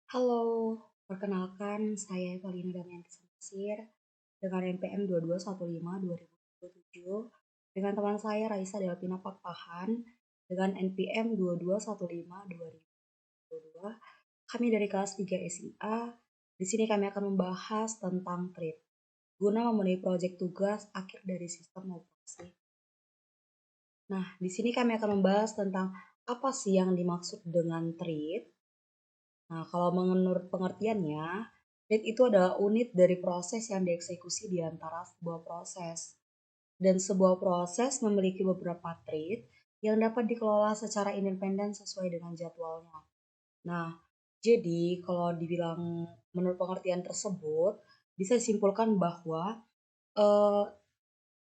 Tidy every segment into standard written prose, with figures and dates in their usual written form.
Halo, perkenalkan saya Evelina Damayanti Samsir dengan NPM 2215-2027 dengan teman saya Raisa Delpina Pakpahan dengan NPM 2215-2022. Kami dari kelas 3 SIA. Di sini kami akan membahas tentang TRIP guna memenuhi proyek tugas akhir dari sistem operasi. Nah, di sini kami akan membahas tentang apa sih yang dimaksud dengan TRIP. Nah, kalau menurut pengertiannya, rate itu adalah unit dari proses yang dieksekusi di antara sebuah proses. Dan sebuah proses memiliki beberapa thread yang dapat dikelola secara independen sesuai dengan jadwalnya. Nah, jadi kalau dibilang menurut pengertian tersebut, bisa disimpulkan bahwa eh,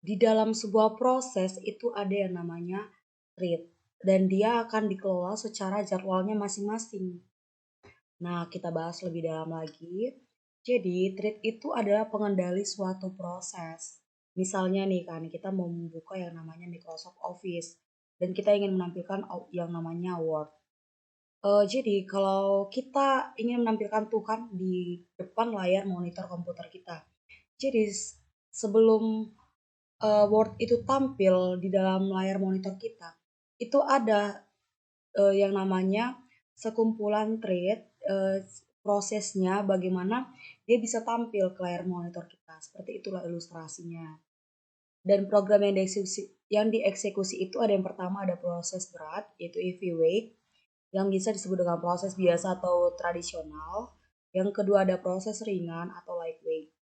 di dalam sebuah proses itu ada yang namanya thread dan dia akan dikelola secara jadwalnya masing-masing. Nah, kita bahas lebih dalam lagi. Jadi, thread itu adalah pengendali suatu proses. Misalnya nih kan, kita mau membuka yang namanya Microsoft Office dan kita ingin menampilkan yang namanya Word. Jadi, kalau kita ingin menampilkan tuh kan di depan layar monitor komputer kita. Jadi, sebelum Word itu tampil di dalam layar monitor kita, itu ada yang namanya sekumpulan thread, prosesnya bagaimana dia bisa tampil ke layar monitor kita. Seperti itulah ilustrasinya. Dan program yang dieksekusi itu ada yang pertama ada proses berat yaitu heavy weight yang bisa disebut dengan proses biasa atau tradisional. Yang kedua ada proses ringan atau lightweight.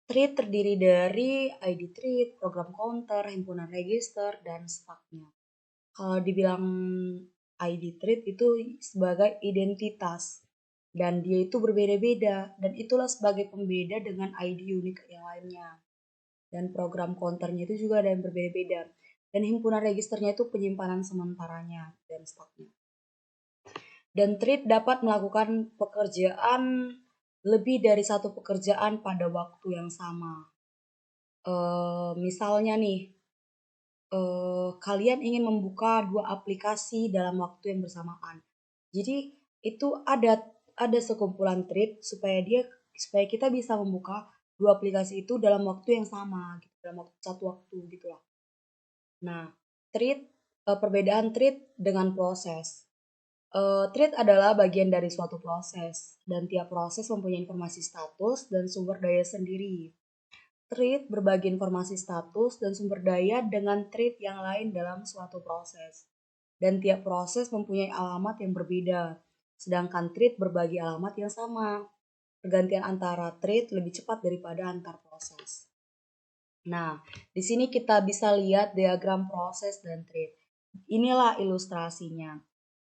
Thread terdiri dari ID thread, program counter, himpunan register, dan stacknya. Kalau dibilang ID thread itu sebagai identitas dan dia itu berbeda-beda dan itulah sebagai pembeda dengan ID unik yang lainnya. Dan program counternya itu juga ada yang berbeda-beda. Dan himpunan registernya itu penyimpanan sementaranya dan stoknya. Dan thread dapat melakukan pekerjaan lebih dari satu pekerjaan pada waktu yang sama. Misalnya nih, kalian ingin membuka dua aplikasi dalam waktu yang bersamaan. Jadi itu ada sekumpulan thread supaya kita bisa membuka dua aplikasi itu dalam waktu yang sama gitu, dalam satu waktu gitu lah. Nah, thread perbedaan thread dengan proses. Thread adalah bagian dari suatu proses dan tiap proses mempunyai informasi status dan sumber daya sendiri. Thread berbagi informasi status dan sumber daya dengan thread yang lain dalam suatu proses. Dan tiap proses mempunyai alamat yang berbeda, sedangkan thread berbagi alamat yang sama. Pergantian antara thread lebih cepat daripada antar proses. Nah, di sini kita bisa lihat diagram proses dan thread. Inilah ilustrasinya.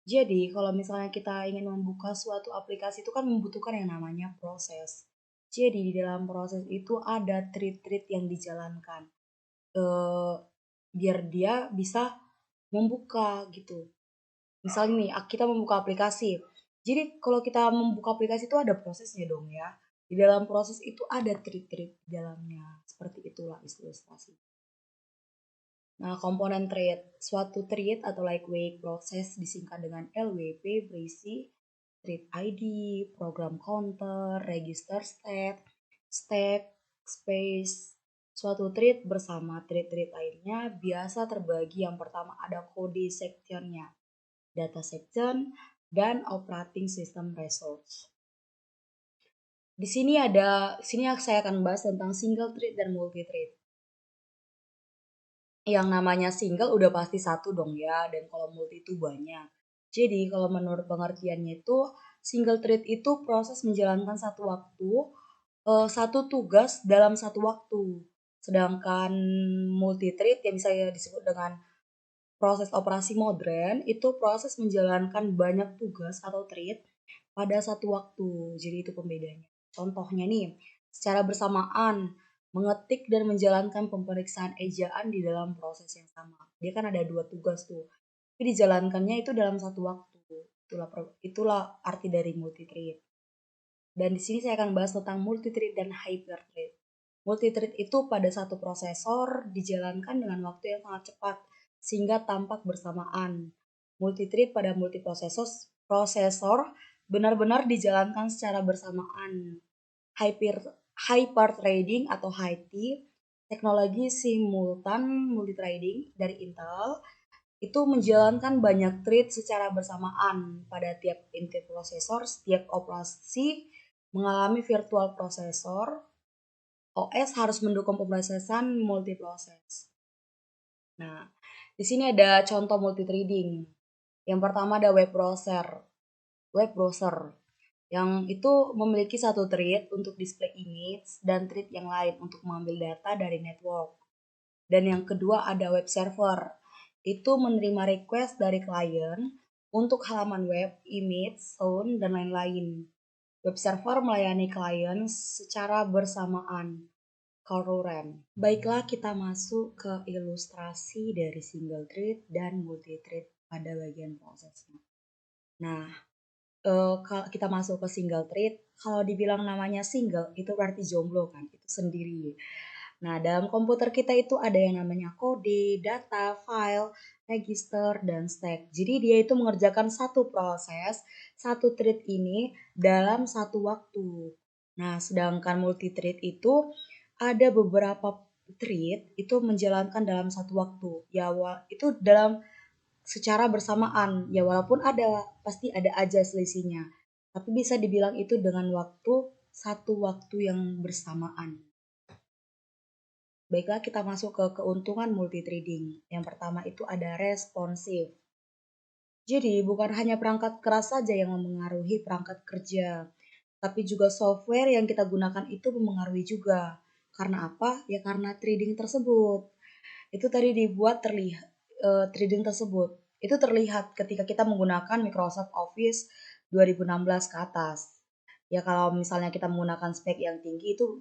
Jadi, kalau misalnya kita ingin membuka suatu aplikasi itu kan membutuhkan yang namanya proses. Jadi, di dalam proses itu ada thread-thread yang dijalankan. Biar dia bisa membuka gitu. Misalnya nih, kita membuka aplikasi. Jadi, kalau kita membuka aplikasi itu ada prosesnya dong ya. Di dalam proses itu ada thread-thread di dalamnya. Seperti itulah ilustrasi. Nah, komponen thread. Suatu thread atau lightweight proses disingkat dengan LWP berisi thread ID, program counter, register state, stack, space. Suatu thread bersama thread-thread lainnya biasa terbagi yang pertama ada kode sectionnya, data section, dan operating system resource. Di sini saya akan bahas tentang single thread dan multi thread. Yang namanya single udah pasti satu dong ya, dan kalau multi itu banyak. Jadi kalau menurut pengertiannya itu, single thread itu proses menjalankan satu tugas dalam satu waktu. Sedangkan multi thread yang bisa disebut dengan proses operasi modern itu proses menjalankan banyak tugas atau thread pada satu waktu. Jadi itu pembedanya. Contohnya nih, secara bersamaan mengetik dan menjalankan pemeriksaan ejaan di dalam proses yang sama. Dia kan ada dua tugas tuh. Tapi dijalankannya itu dalam satu waktu. Itulah arti dari multi-thread. Dan di sini saya akan bahas tentang multi-thread dan hyper-thread. Multi-thread itu pada satu prosesor dijalankan dengan waktu yang sangat cepat sehingga tampak bersamaan. Multi-thread pada multiprosesor prosesor benar-benar dijalankan secara bersamaan. Hyper trading atau HT, teknologi simultan multithreading dari Intel, itu menjalankan banyak thread secara bersamaan pada tiap inti prosesor. Setiap operasi mengalami virtual prosesor. OS harus mendukung pemrosesan multiproses. Nah, di sini ada contoh multithreading. Yang pertama ada web browser. Web browser yang itu memiliki satu thread untuk display image dan thread yang lain untuk mengambil data dari network. Dan yang kedua ada web server. Itu menerima request dari klien untuk halaman web, image, sound, dan lain-lain. Web server melayani klien secara bersamaan. Concurrent. Baiklah, kita masuk ke ilustrasi dari single thread dan multi thread pada bagian prosesnya. Nah, kalau kita masuk ke single thread, kalau dibilang namanya single itu berarti jomblo kan, itu sendiri. Nah, dalam komputer kita itu ada yang namanya kode, data, file, register, dan stack. Jadi dia itu mengerjakan satu proses, satu thread ini dalam satu waktu. Nah, sedangkan multi-thread itu ada beberapa thread itu menjalankan dalam satu waktu. Ya, itu dalam secara bersamaan. Ya, walaupun pasti ada aja selisihnya. Tapi bisa dibilang itu dengan satu waktu yang bersamaan. Baiklah, kita masuk ke keuntungan multithreading. Yang pertama itu ada responsif. Jadi bukan hanya perangkat keras saja yang memengaruhi perangkat kerja, tapi juga software yang kita gunakan itu memengaruhi juga. Karena apa? Ya karena trading tersebut. Itu tadi dibuat terlihat trading tersebut. Itu terlihat ketika kita menggunakan Microsoft Office 2016 ke atas. Ya kalau misalnya kita menggunakan spek yang tinggi itu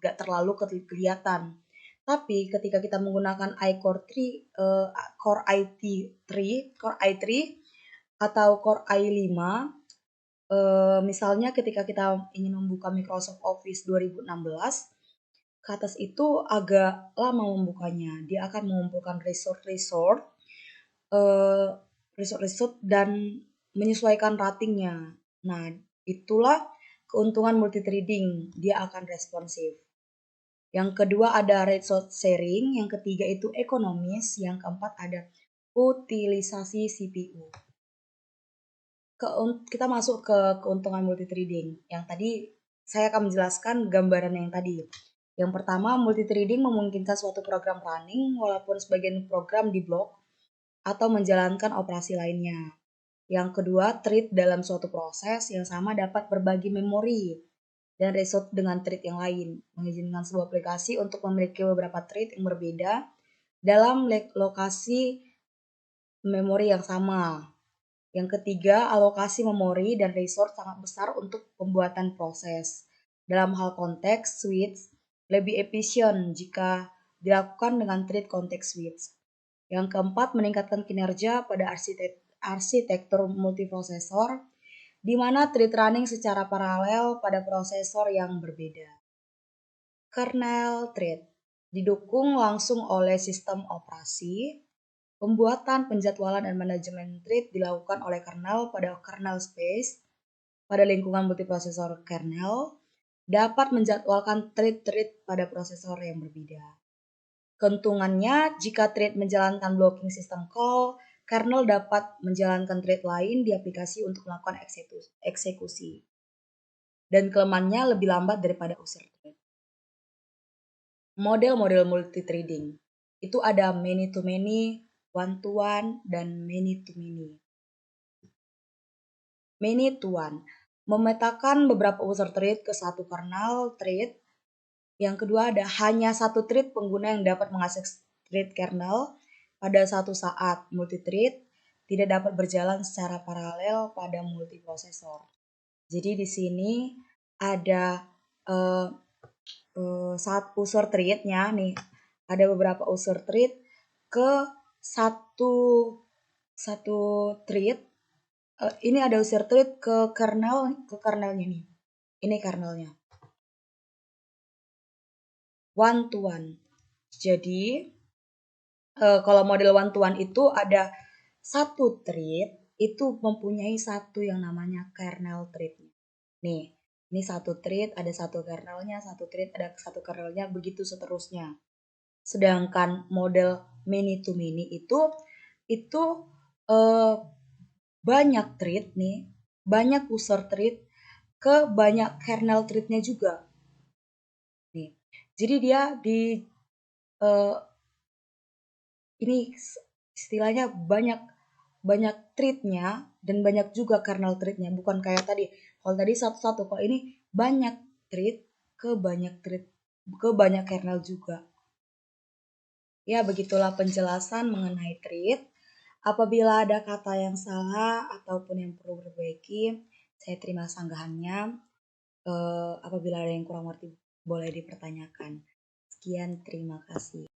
nggak terlalu kelihatan. Tapi ketika kita menggunakan Core i3 atau Core i5, misalnya ketika kita ingin membuka Microsoft Office 2016, ke atas itu agak lama membukanya. Dia akan mengumpulkan resource dan menyesuaikan ratingnya. Nah, itulah keuntungan multithreading. Dia akan responsif. Yang kedua ada resource sharing, yang ketiga itu ekonomis, yang keempat ada utilisasi CPU. Kita masuk ke keuntungan multithreading. Yang tadi saya akan menjelaskan gambaran yang tadi. Yang pertama, multithreading memungkinkan suatu program running walaupun sebagian program diblok atau menjalankan operasi lainnya. Yang kedua, thread dalam suatu proses yang sama dapat berbagi memori dan resource dengan thread yang lain, mengizinkan sebuah aplikasi untuk memiliki beberapa thread yang berbeda dalam lokasi memori yang sama. Yang ketiga, alokasi memori dan resource sangat besar untuk pembuatan proses. Dalam hal konteks switch, lebih efisien jika dilakukan dengan thread context switch. Yang keempat, meningkatkan kinerja pada arsitektur multiprosesor, di mana thread running secara paralel pada prosesor yang berbeda. Kernel thread didukung langsung oleh sistem operasi. Pembuatan, penjadwalan, dan manajemen thread dilakukan oleh kernel pada kernel space. Pada lingkungan multiprosesor kernel dapat menjadwalkan thread-thread pada prosesor yang berbeda. Keuntungannya, jika thread menjalankan blocking system call, kernel dapat menjalankan thread lain di aplikasi untuk melakukan eksekusi. Dan kelemahannya lebih lambat daripada user thread. Model-model multithreading itu ada many-to-many, one-to-one, dan many-to-many. Many-to-one memetakan beberapa user thread ke satu kernel thread. Yang kedua ada hanya satu thread pengguna yang dapat mengakses thread kernel pada satu saat. Multithread tidak dapat berjalan secara paralel pada multiprosesor. Jadi di sini ada saat user thread-nya nih, ada beberapa user thread ke satu thread. Ini ada user thread ke kernelnya nih. Ini kernelnya. One to one. Jadi kalau model one to one itu ada satu thread itu mempunyai satu yang namanya kernel thread. Nih, ini satu thread, ada satu kernelnya, satu thread, ada satu kernelnya, begitu seterusnya. Sedangkan model many to many itu eh, banyak thread nih, banyak user thread ke banyak kernel thread-nya juga. Nih, jadi dia di eh, ini istilahnya banyak thread-nya dan banyak juga kernel thread-nya, bukan kayak tadi. Kalau tadi satu-satu, kalau ini banyak thread ke banyak thread ke banyak kernel juga. Ya, begitulah penjelasan mengenai thread. Apabila ada kata yang salah ataupun yang perlu diperbaiki, saya terima sanggahannya. Apabila ada yang kurang mengerti, boleh dipertanyakan. Sekian, terima kasih.